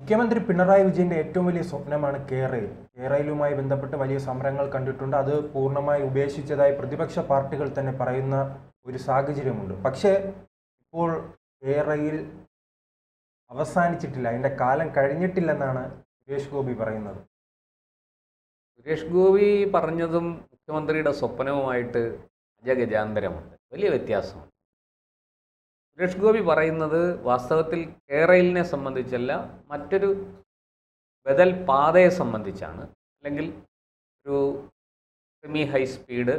മുഖ്യമന്ത്രി പിണറായി വിജയന്റെ ഏറ്റവും വലിയ സ്വപ്നമാണ് കേരയിൽ. കേരളവുമായി ബന്ധപ്പെട്ട് വലിയ സമരങ്ങൾ കണ്ടിട്ടുണ്ട്. അത് പൂർണ്ണമായി ഉപേക്ഷിച്ചതായി പ്രതിപക്ഷ പാർട്ടികൾ തന്നെ പറയുന്ന ഒരു സാഹചര്യമുണ്ട്. പക്ഷേ ഇപ്പോൾ കേരളയിൽ അവസാനിച്ചിട്ടില്ല, അതിൻ്റെ കാലം കഴിഞ്ഞിട്ടില്ലെന്നാണ് സുരേഷ് ഗോപി പറയുന്നത്. സുരേഷ് ഗോപി പറഞ്ഞതും മുഖ്യമന്ത്രിയുടെ സ്വപ്നവുമായിട്ട് അജഗജാന്തരമുണ്ട്, വലിയ വ്യത്യാസമുണ്ട്. സുരേഷ് ഗോപി പറയുന്നത് വാസ്തവത്തിൽ കേരളിനെ സംബന്ധിച്ചല്ല, മറ്റൊരു ബദൽ പാതയെ സംബന്ധിച്ചാണ്, അല്ലെങ്കിൽ ഒരു സെമി ഹൈ സ്പീഡ്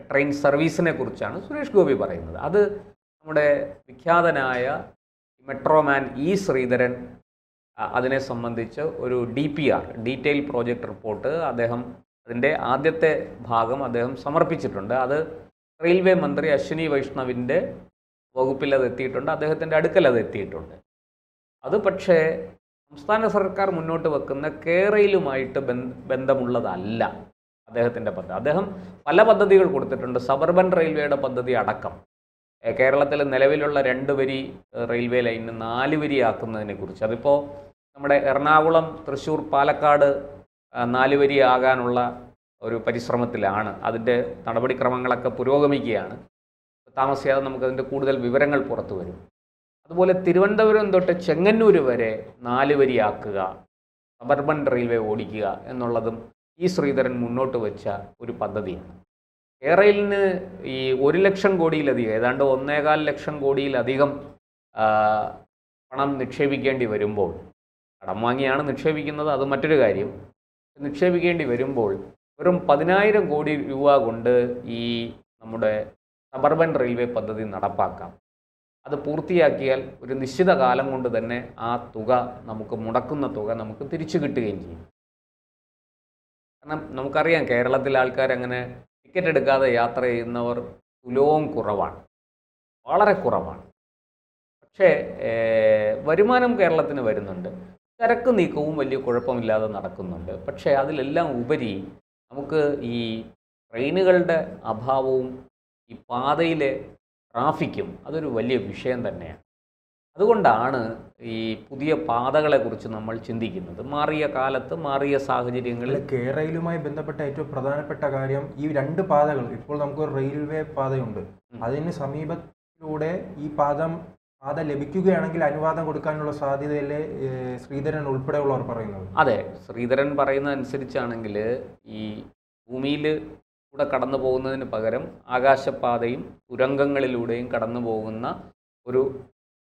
ട്രെയിൻ സർവീസിനെ കുറിച്ചാണ് സുരേഷ് ഗോപി പറയുന്നത്. അത് നമ്മുടെ വിഖ്യാതനായ മെട്രോമാൻ ഇ ശ്രീധരൻ അതിനെ സംബന്ധിച്ച് ഒരു DPR ഡീറ്റെയിൽ പ്രോജക്റ്റ് റിപ്പോർട്ട് അതിൻ്റെ ആദ്യത്തെ ഭാഗം അദ്ദേഹം സമർപ്പിച്ചിട്ടുണ്ട്. അത് റെയിൽവേ മന്ത്രി അശ്വിനി വൈഷ്ണവിൻ്റെ വകുപ്പിൽ അത് എത്തിയിട്ടുണ്ട്, അദ്ദേഹത്തിൻ്റെ അടുക്കൽ അത് എത്തിയിട്ടുണ്ട്. അത് പക്ഷേ സംസ്ഥാന സർക്കാർ മുന്നോട്ട് വെക്കുന്ന കേരളവുമായിട്ട് ബന്ധമുള്ളതല്ല അദ്ദേഹത്തിൻ്റെ പദ്ധതി. അദ്ദേഹം പല പദ്ധതികൾ കൊടുത്തിട്ടുണ്ട്, സബർബൻ റെയിൽവേയുടെ പദ്ധതി അടക്കം. കേരളത്തിൽ നിലവിലുള്ള 2 വരി റെയിൽവേ ലൈന് 4 വരിയാക്കുന്നതിനെ കുറിച്ച്, അതിപ്പോൾ നമ്മുടെ എറണാകുളം, തൃശ്ശൂർ, പാലക്കാട് 4 വരി ആകാനുള്ള ഒരു പരിശ്രമത്തിലാണ്. അതിൻ്റെ നടപടിക്രമങ്ങളൊക്കെ പുരോഗമിക്കുകയാണ്. താമസിയാതെ നമുക്കതിൻ്റെ കൂടുതൽ വിവരങ്ങൾ പുറത്തു വരും. അതുപോലെ തിരുവനന്തപുരം തൊട്ട് ചെങ്ങന്നൂർ വരെ 4 വരിയാക്കുക, സബർബൻ റെയിൽവേ ഓടിക്കുക എന്നുള്ളതും ഈ ശ്രീധരൻ മുന്നോട്ട് വെച്ച ഒരു പദ്ധതിയാണ്. കേരളിന് ഈ 1 ലക്ഷം കോടിയിലധികം, ഏതാണ്ട് 1.25 ലക്ഷം കോടിയിലധികം പണം നിക്ഷേപിക്കേണ്ടി വരുമ്പോൾ, കടം വാങ്ങിയാണ് നിക്ഷേപിക്കുന്നത്, അത് മറ്റൊരു കാര്യം. നിക്ഷേപിക്കേണ്ടി വരുമ്പോൾ വെറും 10,000 കോടി രൂപ കൊണ്ട് ഈ നമ്മുടെ സബർബൻ റെയിൽവേ പദ്ധതി നടപ്പാക്കാം. അത് പൂർത്തിയാക്കിയാൽ ഒരു നിശ്ചിത കാലം കൊണ്ട് തന്നെ ആ തുക, നമുക്ക് മുടക്കുന്ന തുക നമുക്ക് തിരിച്ചു കിട്ടുകയും ചെയ്യും. കാരണം നമുക്കറിയാം, കേരളത്തിലെ ആൾക്കാർ അങ്ങനെ ടിക്കറ്റ് എടുക്കാതെ യാത്ര ചെയ്യുന്നവർ തുലവും കുറവാണ്, വളരെ കുറവാണ്. പക്ഷേ വരുമാനം കേരളത്തിന് വരുന്നുണ്ട്, ചരക്ക് നീക്കവും വലിയ കുഴപ്പമില്ലാതെ നടക്കുന്നുണ്ട്. പക്ഷേ അതിലെല്ലാം ഉപരി നമുക്ക് ഈ ട്രെയിനുകളുടെ അഭാവവും ഈ പാതയിലെ ട്രാഫിക്കും അതൊരു വലിയ വിഷയം തന്നെയാണ്. അതുകൊണ്ടാണ് ഈ പുതിയ പാതകളെക്കുറിച്ച് നമ്മൾ ചിന്തിക്കുന്നത്. മാറിയ കാലത്ത്, മാറിയ സാഹചര്യങ്ങളിൽ കേരളവുമായി ബന്ധപ്പെട്ട ഏറ്റവും പ്രധാനപ്പെട്ട കാര്യം ഈ 2 പാതകൾ. ഇപ്പോൾ നമുക്കൊരു റെയിൽവേ പാതയുണ്ട്, അതിന് സമീപത്തിലൂടെ ഈ പാത ലഭിക്കുകയാണെങ്കിൽ അനുവാദം കൊടുക്കാനുള്ള സാധ്യതയല്ലേ ശ്രീധരൻ ഉൾപ്പെടെയുള്ളവർ പറയുന്നത്? അതെ, ശ്രീധരൻ പറയുന്ന അനുസരിച്ചാണെങ്കിൽ ഈ ഭൂമിയിൽ കൂടെ കടന്നു പോകുന്നതിന് പകരം ആകാശപാതയും തുരങ്കങ്ങളിലൂടെയും കടന്നു പോകുന്ന ഒരു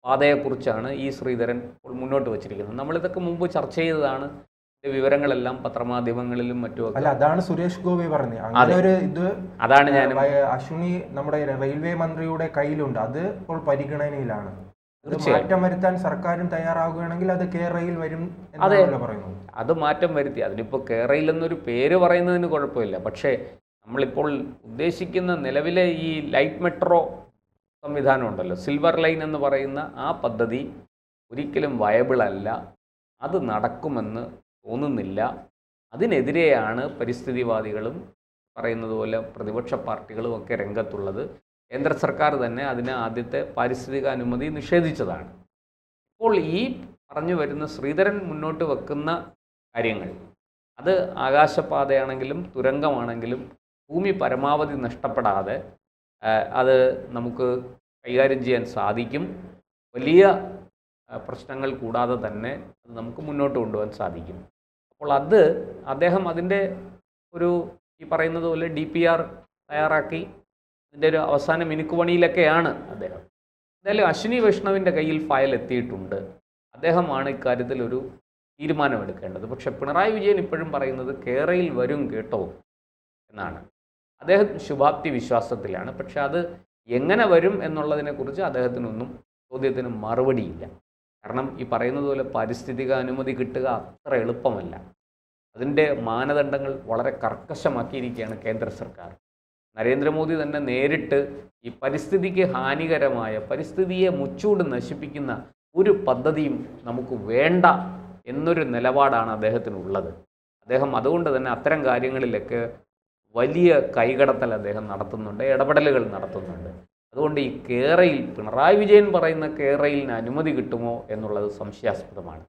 പാതയെക്കുറിച്ചാണ് ഈ ശ്രീധരൻ മുന്നോട്ട് വച്ചിരിക്കുന്നത്. നമ്മളിതൊക്കെ മുമ്പ് ചർച്ച ചെയ്തതാണ്. വിവരങ്ങളെല്ലാം പത്രമാധ്യമങ്ങളിലും മറ്റുമൊക്കെ. അല്ല, അതാണ് സുരേഷ് ഗോപി പറഞ്ഞത്. അങ്ങനെ ഒരു ഇത് അതാണ് ഞാൻ അശ്വിനി നമ്മുടെ റെയിൽവേ മന്ത്രിയുടെ കയ്യിലുണ്ട്, അത് ഇപ്പോൾ പരിഗണനയിലാണ്. മാറ്റം വരുത്താൻ സർക്കാരും തയ്യാറാവുകയാണെങ്കിൽ അത് കേരളയിൽ വരും എന്നാണ് പറയുന്നത്. അത് മാറ്റം വരുത്തി, അതിനിപ്പോൾ കേരളയിൽ എന്നൊരു പേര് പറയുന്നതിന് കുഴപ്പമില്ല. പക്ഷേ നമ്മളിപ്പോൾ ഉദ്ദേശിക്കുന്ന നിലവിലെ ഈ ലൈറ്റ് മെട്രോ സംവിധാനം ഉണ്ടല്ലോ, സിൽവർ ലൈൻ എന്ന് പറയുന്ന ആ പദ്ധതി ഒരിക്കലും വയബിൾ അല്ല, അത് നടക്കുമെന്ന് തോന്നുന്നില്ല. അതിനെതിരെയാണ് പരിസ്ഥിതിവാദികളും പറയുന്നത് പോലെ പ്രതിപക്ഷ പാർട്ടികളും ഒക്കെ രംഗത്തുള്ളത്. കേന്ദ്ര സർക്കാർ തന്നെ അതിന് ആദ്യത്തെ പാരിസ്ഥിതിക അനുമതി നിഷേധിച്ചതാണ്. ഇപ്പോൾ ഈ പറഞ്ഞു വരുന്ന ശ്രീധരൻ മുന്നോട്ട് വെക്കുന്ന കാര്യങ്ങൾ, അത് ആകാശപാതയാണെങ്കിലും തുരങ്കമാണെങ്കിലും ഭൂമി പരമാവധി നഷ്ടപ്പെടാതെ അത് നമുക്ക് കൈകാര്യം ചെയ്യാൻ സാധിക്കും. വലിയ പ്രശ്നങ്ങൾ കൂടാതെ തന്നെ അത് നമുക്ക് മുന്നോട്ട് കൊണ്ടുപോകാൻ സാധിക്കും. അപ്പോൾ അദ്ദേഹം അതിൻ്റെ ഒരു ഈ പറയുന്നത് പോലെ DPR തയ്യാറാക്കി അതിൻ്റെ ഒരു അവസാന മിനുക്കുപണിയിലൊക്കെയാണ് അദ്ദേഹം. എന്തായാലും അശ്വിനി വൈഷ്ണവിൻ്റെ കയ്യിൽ ഫയൽ എത്തിയിട്ടുണ്ട്. അദ്ദേഹമാണ് ഇക്കാര്യത്തിൽ ഒരു തീരുമാനമെടുക്കേണ്ടത്. പക്ഷെ പിണറായി വിജയൻ ഇപ്പോഴും പറയുന്നത് കേരളയിൽ വരും കേട്ടോ എന്നാണ്. അദ്ദേഹം ശുഭാപ്തി വിശ്വാസത്തിലാണ്. പക്ഷെ അത് എങ്ങനെ വരും എന്നുള്ളതിനെക്കുറിച്ച് അദ്ദേഹത്തിനൊന്നും ചോദ്യത്തിന് മറുപടിയില്ല. കാരണം ഈ പറയുന്നത് പോലെ പാരിസ്ഥിതിക അനുമതി കിട്ടുക അത്ര എളുപ്പമല്ല. അതിൻ്റെ മാനദണ്ഡങ്ങൾ വളരെ കർക്കശമാക്കിയിരിക്കുകയാണ് കേന്ദ്ര സർക്കാർ. നരേന്ദ്രമോദി തന്നെ നേരിട്ട് ഈ പരിസ്ഥിതിക്ക് ഹാനികരമായ, പരിസ്ഥിതിയെ മുച്ചൂട് നശിപ്പിക്കുന്ന ഒരു പദ്ധതിയും നമുക്ക് വേണ്ട എന്നൊരു നിലപാടാണ് അദ്ദേഹത്തിനുള്ളത്. അദ്ദേഹം അതുകൊണ്ട് തന്നെ അത്തരം കാര്യങ്ങളിലൊക്കെ വലിയ കൈകടത്തൽ അദ്ദേഹം നടത്തുന്നുണ്ട്, ഇടപെടലുകൾ നടത്തുന്നുണ്ട്. അതുകൊണ്ട് ഈ കേരയിൽ പിണറായി വിജയൻ പറയുന്ന കേരളിന് അനുമതി കിട്ടുമോ എന്നുള്ളത് സംശയാസ്പദമാണ്.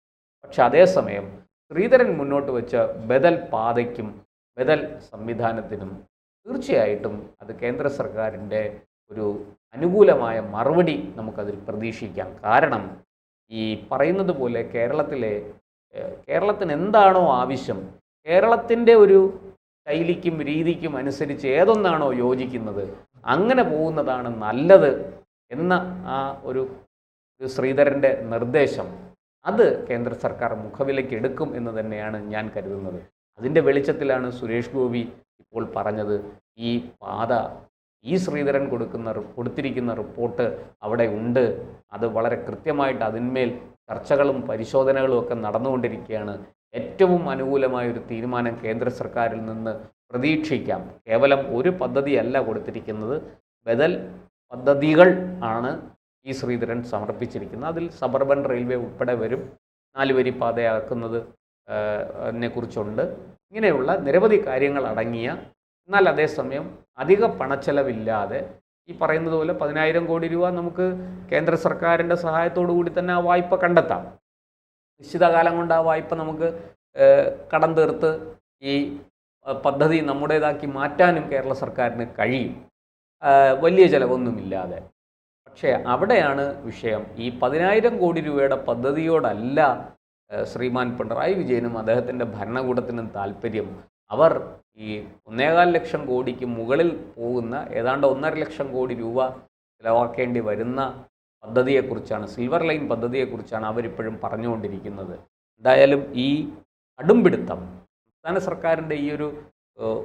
പക്ഷെ അതേസമയം ശ്രീധരൻ മുന്നോട്ട് വെച്ച ബദൽ പാതയ്ക്കും ബദൽ സംവിധാനത്തിനും തീർച്ചയായിട്ടും അത് കേന്ദ്ര സർക്കാരിൻ്റെ ഒരു അനുകൂലമായ മറുപടി നമുക്കതിൽ പ്രതീക്ഷിക്കാം. കാരണം ഈ പറയുന്നത് പോലെ കേരളത്തിന് എന്താണോ ആവശ്യം, കേരളത്തിൻ്റെ ഒരു ശൈലിക്കും രീതിക്കും അനുസരിച്ച് ഏതൊന്നാണോ യോജിക്കുന്നത് അങ്ങനെ പോകുന്നതാണ് നല്ലത് എന്ന ആ ഒരു ശ്രീധരൻ്റെ നിർദ്ദേശം അത് കേന്ദ്ര സർക്കാർ മുഖവിലേക്ക് എടുക്കും എന്ന് തന്നെയാണ് ഞാൻ കരുതുന്നത്. അതിൻ്റെ വെളിച്ചത്തിലാണ് സുരേഷ് ഗോപി ഇപ്പോൾ പറഞ്ഞത് ഈ പാത ഈ ശ്രീധരൻ കൊടുത്തിരിക്കുന്ന റിപ്പോർട്ട് അവിടെ ഉണ്ട്, അത് വളരെ കൃത്യമായിട്ട് അതിന്മേൽ ചർച്ചകളും പരിശോധനകളും ഒക്കെ നടന്നുകൊണ്ടിരിക്കുകയാണ്. ഏറ്റവും അനുകൂലമായ ഒരു തീരുമാനം കേന്ദ്ര സർക്കാരിൽ നിന്ന് പ്രതീക്ഷിക്കാം. കേവലം ഒരു പദ്ധതിയല്ല കൊടുത്തിരിക്കുന്നത്, ബദൽ പദ്ധതികൾ ആണ് ഈ ശ്രീധരൻ സമർപ്പിച്ചിരിക്കുന്നത്. അതിൽ സബർബൻ റെയിൽവേ ഉൾപ്പെടെ വരും, 4 വരി പാതയാക്കുന്നത് കുറിച്ചുണ്ട്. ഇങ്ങനെയുള്ള നിരവധി കാര്യങ്ങൾ അടങ്ങിയ, എന്നാൽ അതേസമയം അധിക പണച്ചെലവില്ലാതെ ഈ പറയുന്നത് പോലെ 10,000 കോടി രൂപ നമുക്ക് കേന്ദ്ര സർക്കാരിൻ്റെ സഹായത്തോടു കൂടി തന്നെ ആ വായ്പ കണ്ടെത്താം. നിശ്ചിത കാലം കൊണ്ട് ആ വായ്പ നമുക്ക് കടം തീർത്ത് ഈ പദ്ധതി നമ്മുടേതാക്കി മാറ്റാനും കേരള സർക്കാരിന് കഴിയും, വലിയ ചിലവൊന്നുമില്ലാതെ. പക്ഷേ അവിടെയാണ് വിഷയം. ഈ 10,000 കോടി രൂപയുടെ പദ്ധതിയോടല്ല ശ്രീമാൻ പിണറായി വിജയനും അദ്ദേഹത്തിൻ്റെ ഭരണകൂടത്തിനും താല്പര്യം. അവർ ഈ 1.25 ലക്ഷം കോടിക്ക് മുകളിൽ പോകുന്ന ഏതാണ്ട് 1.5 ലക്ഷം കോടി രൂപ ചിലവാക്കേണ്ടി വരുന്ന പദ്ധതിയെക്കുറിച്ചാണ്, സിൽവർ ലൈൻ പദ്ധതിയെക്കുറിച്ചാണ് അവരിപ്പോഴും പറഞ്ഞുകൊണ്ടിരിക്കുന്നത്. എന്തായാലും ഈ കടുംപിടുത്തം, സംസ്ഥാന സർക്കാരിൻ്റെ ഈ ഒരു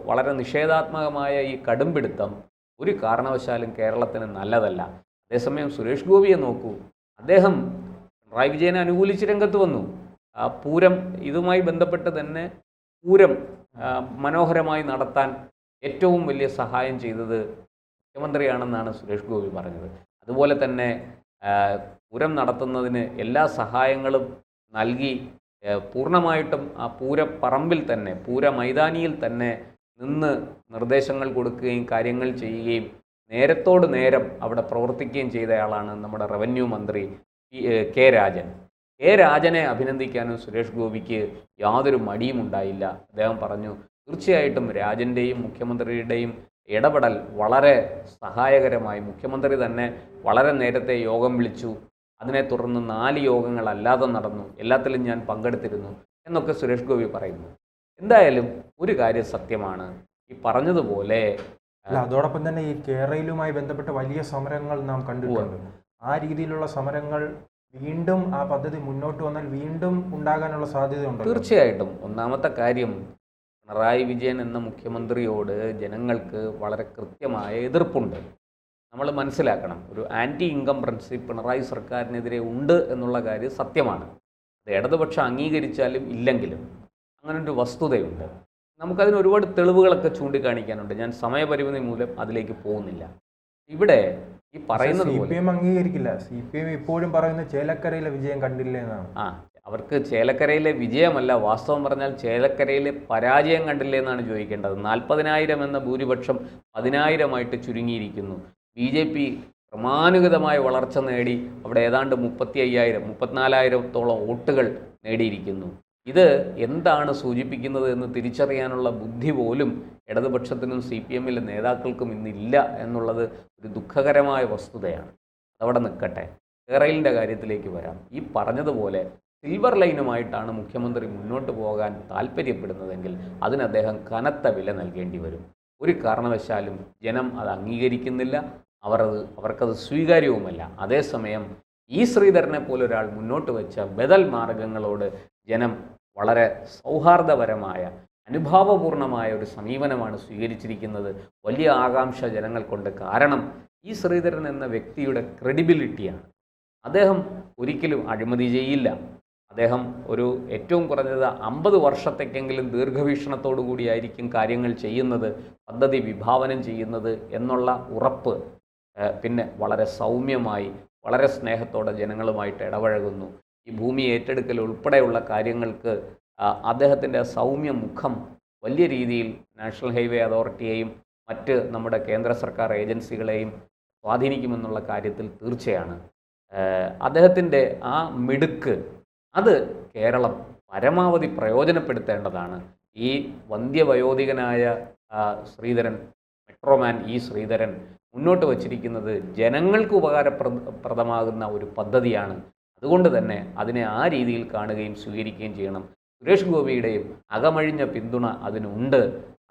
വളരെ നിഷേധാത്മകമായ ഈ കടുംപിടുത്തം ഒരു കാരണവശാലും കേരളത്തിന് നല്ലതല്ല. അതേസമയം സുരേഷ് ഗോപിയെ നോക്കൂ, അദ്ദേഹം പിണറായി വിജയനെ അനുകൂലിച്ച് രംഗത്ത് വന്നു. പൂരം ഇതുമായി ബന്ധപ്പെട്ട് തന്നെ പൂരം മനോഹരമായി നടത്താൻ ഏറ്റവും വലിയ സഹായം ചെയ്തത് മുഖ്യമന്ത്രിയാണെന്നാണ് സുരേഷ് ഗോപി പറഞ്ഞത്. അതുപോലെ തന്നെ പൂരം നടത്തുന്നതിന് എല്ലാ സഹായങ്ങളും നൽകി പൂർണ്ണമായിട്ടും ആ പൂരപ്പറമ്പിൽ തന്നെ, പൂര മൈതാനിയിൽ തന്നെ നിന്ന് നിർദ്ദേശങ്ങൾ കൊടുക്കുകയും കാര്യങ്ങൾ ചെയ്യുകയും നേരത്തോട് നേരം അവിടെ പ്രവർത്തിക്കുകയും ചെയ്തയാളാണ് നമ്മുടെ റവന്യൂ മന്ത്രി കെ രാജൻ. കെ രാജനെ അഭിനന്ദിക്കാനും സുരേഷ് ഗോപിക്ക് യാതൊരു മടിയും ഉണ്ടായില്ല. അദ്ദേഹം പറഞ്ഞു, തീർച്ചയായിട്ടും രാജൻ്റെയും മുഖ്യമന്ത്രിയുടെയും ഇടപെടൽ വളരെ സഹായകരമായി. മുഖ്യമന്ത്രി തന്നെ വളരെ നേരത്തെ യോഗം വിളിച്ചു, അതിനെ തുടർന്ന് 4 യോഗങ്ങളല്ലാതെ നടന്നു, എല്ലാത്തിലും ഞാൻ പങ്കെടുത്തിരുന്നു എന്നൊക്കെ സുരേഷ് ഗോപി പറയുന്നു. എന്തായാലും ഒരു കാര്യം സത്യമാണ്, ഈ പറഞ്ഞതുപോലെ അതോടൊപ്പം തന്നെ ഈ കേരളയിലുമായി ബന്ധപ്പെട്ട വലിയ സമരങ്ങൾ നാം കണ്ടിട്ടുണ്ട്. ആ രീതിയിലുള്ള സമരങ്ങൾ വീണ്ടും ആ പദ്ധതി മുന്നോട്ട് വന്നാൽ വീണ്ടും ഉണ്ടാകാനുള്ള സാധ്യതയുണ്ട്. തീർച്ചയായിട്ടും. ഒന്നാമത്തെ കാര്യം, പിണറായി വിജയൻ എന്ന മുഖ്യമന്ത്രിയോട് ജനങ്ങൾക്ക് വളരെ കൃത്യമായ എതിർപ്പുണ്ട്. നമ്മൾ മനസ്സിലാക്കണം, ഒരു ആൻറ്റി ഇൻകംബറൻസി പിണറായി സർക്കാരിനെതിരെ ഉണ്ട് എന്നുള്ള കാര്യം സത്യമാണ്. അത് ഇടതുപക്ഷം അംഗീകരിച്ചാലും ഇല്ലെങ്കിലും അങ്ങനൊരു വസ്തുതയുണ്ട്. നമുക്കതിന് ഒരുപാട് തെളിവുകളൊക്കെ ചൂണ്ടിക്കാണിക്കാനുണ്ട്. ഞാൻ സമയപരിമിതി മൂലം അതിലേക്ക് പോകുന്നില്ല. ഇവിടെ ഈ പറയുന്നത് CPM അംഗീകരിക്കില്ല. CPM ഇപ്പോഴും പറയുന്നത് ചേലക്കരയിലെ വിജയം കണ്ടില്ല എന്നാണ്. അവർക്ക് ചേലക്കരയിലെ വിജയമല്ല, വാസ്തവം പറഞ്ഞാൽ ചേലക്കരയിലെ പരാജയം കണ്ടില്ലേ എന്നാണ് ചോദിക്കേണ്ടത്. 40,000 എന്ന ഭൂരിപക്ഷം 10,000 ചുരുങ്ങിയിരിക്കുന്നു. BJP ക്രമാനുഗതമായ വളർച്ച നേടി അവിടെ ഏതാണ്ട് 34,000 വോട്ടുകൾ നേടിയിരിക്കുന്നു. ഇത് എന്താണ് സൂചിപ്പിക്കുന്നത് എന്ന് തിരിച്ചറിയാനുള്ള ബുദ്ധി പോലും ഇടതുപക്ഷത്തിനും CPM-ലെ നേതാക്കൾക്കും ഇന്നില്ല എന്നുള്ളത് ഒരു ദുഃഖകരമായ വസ്തുതയാണ്. അതവിടെ നിൽക്കട്ടെ. കേരളിൻ്റെ കാര്യത്തിലേക്ക് വരാം. ഈ പറഞ്ഞതുപോലെ സിൽവർ ലൈനുമായിട്ടാണ് മുഖ്യമന്ത്രി മുന്നോട്ട് പോകാൻ താല്പര്യപ്പെടുന്നതെങ്കിൽ അതിന് അദ്ദേഹം കനത്ത വില നൽകേണ്ടി വരും. ഒരു കാരണവശാലും ജനം അത് അംഗീകരിക്കുന്നില്ല, അവർക്കത് സ്വീകാര്യവുമല്ല. അതേസമയം ഈ ശ്രീധരനെ പോലൊരാൾ മുന്നോട്ട് വെച്ച ബദൽ മാർഗങ്ങളോട് ജനം വളരെ സൗഹാർദ്ദപരമായ, അനുഭാവപൂർണമായ ഒരു സമീപനമാണ് സ്വീകരിച്ചിരിക്കുന്നത്. വലിയ ആകാംക്ഷ ജനങ്ങൾക്കുണ്ട്. കാരണം ഈ ശ്രീധരൻ എന്ന വ്യക്തിയുടെ ക്രെഡിബിലിറ്റിയാണ്. അദ്ദേഹം ഒരിക്കലും അഴിമതി ചെയ്യില്ല. അദ്ദേഹം ഒരു ഏറ്റവും കുറഞ്ഞത് 50 വർഷത്തേക്കെങ്കിലും ദീർഘവീക്ഷണത്തോടു കൂടിയായിരിക്കും കാര്യങ്ങൾ ചെയ്യുന്നത്, പദ്ധതി വിഭാവനം ചെയ്യുന്നത് എന്നുള്ള ഉറപ്പ്. പിന്നെ വളരെ സൗമ്യമായി, വളരെ സ്നേഹത്തോടെ ജനങ്ങളുമായിട്ട് ഇടപഴകുന്നു. ഈ ഭൂമി ഏറ്റെടുക്കൽ ഉൾപ്പെടെയുള്ള കാര്യങ്ങൾക്ക് അദ്ദേഹത്തിൻ്റെ സൗമ്യ മുഖം വലിയ രീതിയിൽ നാഷണൽ ഹൈവേ അതോറിറ്റിയെയും മറ്റ് നമ്മുടെ കേന്ദ്ര സർക്കാർ ഏജൻസികളെയും സ്വാധീനിക്കുമെന്നുള്ള കാര്യത്തിൽ തീർച്ചയാണ്. അദ്ദേഹത്തിൻ്റെ ആ മിടുക്ക് അത് കേരളം പരമാവധി പ്രയോജനപ്പെടുത്തേണ്ടതാണ്. ഈ വന്ധ്യവയോധികനായ ശ്രീധരൻ, മെട്രോമാൻ ഇ ശ്രീധരൻ മുന്നോട്ട് വച്ചിരിക്കുന്നത് ജനങ്ങൾക്ക് ഉപകാരപ്രദമാകുന്ന ഒരു പദ്ധതിയാണ്. അതുകൊണ്ട് തന്നെ അതിനെ ആ രീതിയിൽ കാണുകയും സ്വീകരിക്കുകയും ചെയ്യണം. സുരേഷ് ഗോപിയുടെയും അകമഴിഞ്ഞ പിന്തുണ അതിനുണ്ട്.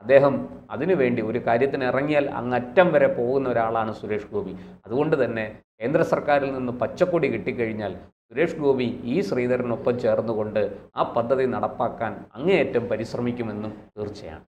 അദ്ദേഹം അതിനുവേണ്ടി ഒരു കാര്യത്തിന് ഇറങ്ങിയാൽ അങ്ങറ്റം വരെ പോകുന്ന ഒരാളാണ് സുരേഷ് ഗോപി. അതുകൊണ്ട് തന്നെ കേന്ദ്ര സർക്കാരിൽ നിന്ന് പച്ചക്കൊടി കിട്ടിക്കഴിഞ്ഞാൽ സുരേഷ് ഗോപി ഈ ശ്രീധരനൊപ്പം ചേർന്നുകൊണ്ട് ആ പദ്ധതി നടപ്പാക്കാൻ അങ്ങേയറ്റം പരിശ്രമിക്കുമെന്നും തീർച്ചയാണ്.